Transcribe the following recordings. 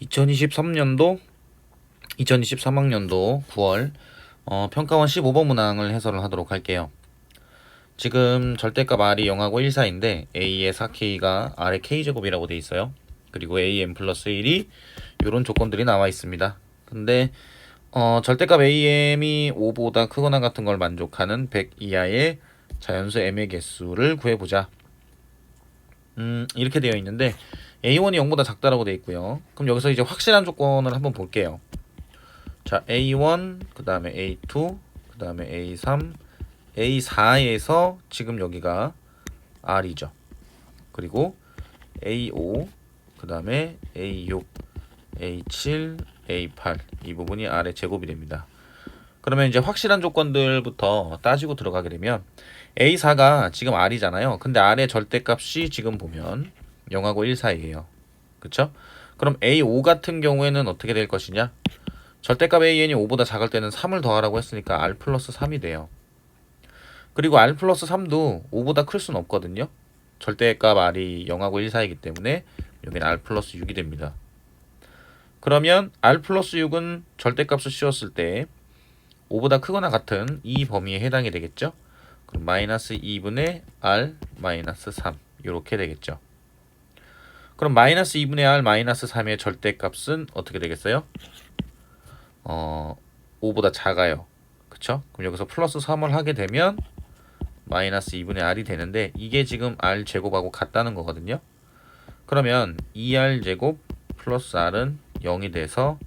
2023년도 2023학년도 9월 평가원 15번 문항을 해설을 하도록 할게요. 지금 절대값 R이 0하고 1 사이인데 A의 4K가 R의 K제곱이라고 돼 있어요. 그리고 AM 플러스 1이 이런 조건들이 나와 있습니다. 근데 절대값 AM이 5보다 크거나 같은 걸 만족하는 100 이하의 자연수 M의 개수를 구해보자. 이렇게 되어 있는데 A1이 0보다 작다라고 되어 있고요. 그럼 여기서 이제 확실한 조건을 한번 볼게요. 자, A1, 그 다음에 A2, 그 다음에 A3, A4에서 지금 여기가 R이죠. 그리고 A5, 그 다음에 A6, A7, A8 이 부분이 R의 제곱이 됩니다. 그러면 이제 확실한 조건들부터 따지고 들어가게 되면 A4가 지금 R이잖아요. 근데 R의 절대값이 지금 보면 0하고 1 사이에요. 그쵸? 그럼 A5 같은 경우에는 어떻게 될 것이냐? 절대값 AN이 5보다 작을 때는 3을 더하라고 했으니까 R 플러스 3이 돼요. 그리고 R 플러스 3도 5보다 클 수는 없거든요. 절대값 R이 0하고 1 사이이기 때문에 여기는 R 플러스 6이 됩니다. 그러면 R 플러스 6은 절대값을 씌웠을 때 5보다 크거나 같은 이 범위에 해당이 되겠죠. 그럼 마이너스 2분의 R 마이너스 3 이렇게 되겠죠. 그럼 마이너스 2분의 R 마이너스 3의 절대값은 어떻게 되겠어요? 5보다 작아요. 그쵸? 그럼 여기서 플러스 3을 하게 되면 마이너스 2분의 R이 되는데 이게 지금 R 제곱하고 같다는 거거든요. 그러면 2R 제곱 플러스 R은 0이 돼서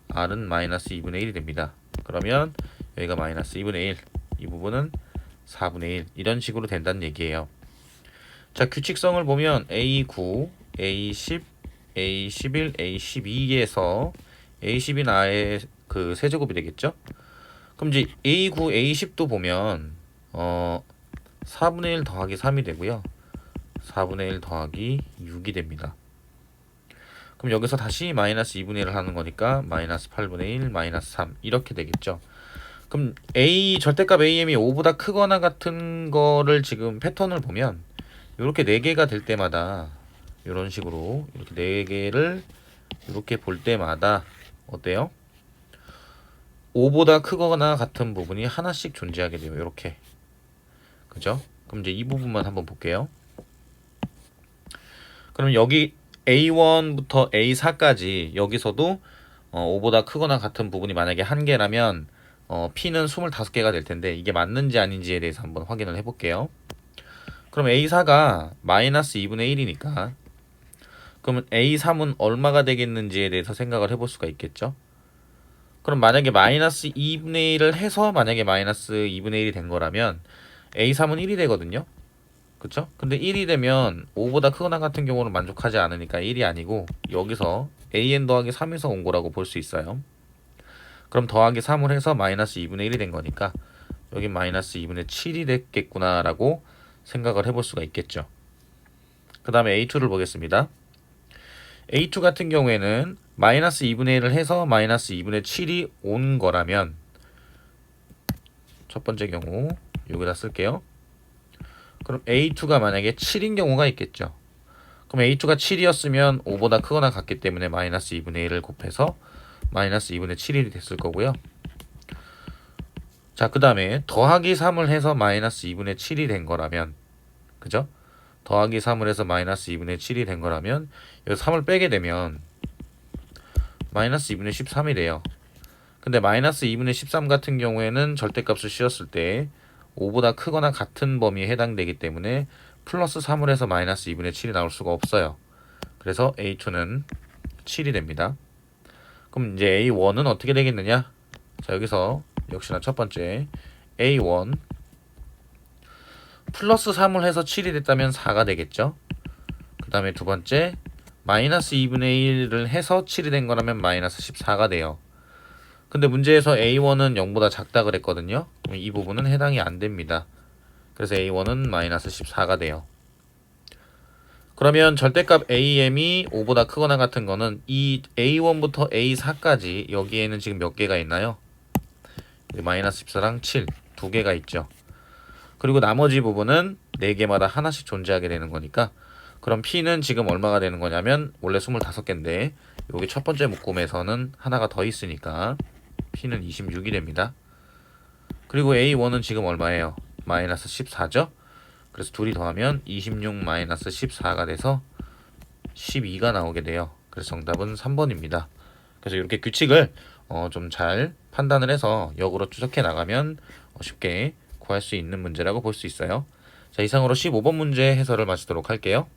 R은 마이너스 2분의 1이 됩니다. 그러면 여기가 마이너스 2분의 1, 이 부분은 4분의 1 이런 식으로 된다는 얘기예요. 자, 규칙성을 보면 A9, A10, A11, A12에서 A10이 나의 그 세제곱이 되겠죠? 그럼 이제 A9, A10도 보면 4분의 1 더하기 3이 되고요. 4분의 1 더하기 6이 됩니다. 그럼 여기서 다시 마이너스 2분의 1을 하는 거니까 마이너스 8분의 1, 마이너스 3 이렇게 되겠죠. 그럼 절대값 AM이 5보다 크거나 같은 거를 지금 패턴을 보면 이렇게 4개가 될 때마다 이런 식으로 이렇게 4개를 이렇게 볼 때마다 어때요? 5보다 크거나 같은 부분이 하나씩 존재하게 돼요. 이렇게. 그죠? 그럼 이제 이 부분만 한번 볼게요. 그럼 여기 A1부터 A4까지 여기서도 5보다 크거나 같은 부분이 만약에 1개라면 P는 25개가 될 텐데 이게 맞는지 아닌지에 대해서 한번 확인을 해볼게요. 그럼 A4가 마이너스 2분의 1이니까 그러면 A3은 얼마가 되겠는지에 대해서 생각을 해볼 수가 있겠죠. 그럼 만약에 마이너스 2분의 1을 해서 만약에 마이너스 2분의 1이 된 거라면 A3은 1이 되거든요. 그쵸? 근데 1이 되면 5보다 크거나 같은 경우는 만족하지 않으니까 1이 아니고 여기서 AN 더하기 3에서 온 거라고 볼 수 있어요. 그럼 더하기 3을 해서 마이너스 2분의 1이 된 거니까 여기 마이너스 2분의 7이 됐겠구나 라고 생각을 해볼 수가 있겠죠. 그 다음에 A2를 보겠습니다. A2 같은 경우에는 마이너스 2분의 1을 해서 마이너스 2분의 7이 온 거라면 첫 번째 경우 여기다 쓸게요. 그럼 A2가 만약에 7인 경우가 있겠죠. 그럼 A2가 7이었으면 5보다 크거나 같기 때문에 마이너스 2분의 1을 곱해서 마이너스 2분의 7이 됐을 거고요. 자, 그 다음에 더하기 3을 해서 마이너스 2분의 7이 된 거라면 그죠? 더하기 3을 해서 마이너스 2분의 7이 된 거라면 여기 3을 빼게 되면 마이너스 2분의 13이 돼요. 근데 마이너스 2분의 13 같은 경우에는 절대값을 씌웠을 때 5보다 크거나 같은 범위에 해당되기 때문에 플러스 3을 해서 마이너스 2분의 7이 나올 수가 없어요. 그래서 A2는 7이 됩니다. 그럼 이제 A1은 어떻게 되겠느냐? 자, 여기서 역시나 첫 번째 A1 플러스 3을 해서 7이 됐다면 4가 되겠죠. 그 다음에 두 번째 마이너스 2분의 1을 해서 7이 된 거라면 마이너스 14가 돼요. 근데 문제에서 A1은 0보다 작다 그랬거든요. 그럼 이 부분은 해당이 안 됩니다. 그래서 A1은 마이너스 14가 돼요. 그러면 절대값 AM이 5보다 크거나 같은 거는 이 A1부터 A4까지 여기에는 지금 몇 개가 있나요? 마이너스 14랑 7 두 개가 있죠. 그리고 나머지 부분은 4개마다 하나씩 존재하게 되는 거니까 그럼 P는 지금 얼마가 되는 거냐면 원래 25개인데 여기 첫 번째 묶음에서는 하나가 더 있으니까 P는 26이 됩니다. 그리고 A1은 지금 얼마예요? 마이너스 14죠? 그래서 둘이 더하면 26 마이너스 14가 돼서 12가 나오게 돼요. 그래서 정답은 3번입니다. 그래서 이렇게 규칙을 좀 잘 판단을 해서 역으로 추적해 나가면 쉽게 구할 수 있는 문제라고 볼 수 있어요. 자, 이상으로 15번 문제 해설을 마치도록 할게요.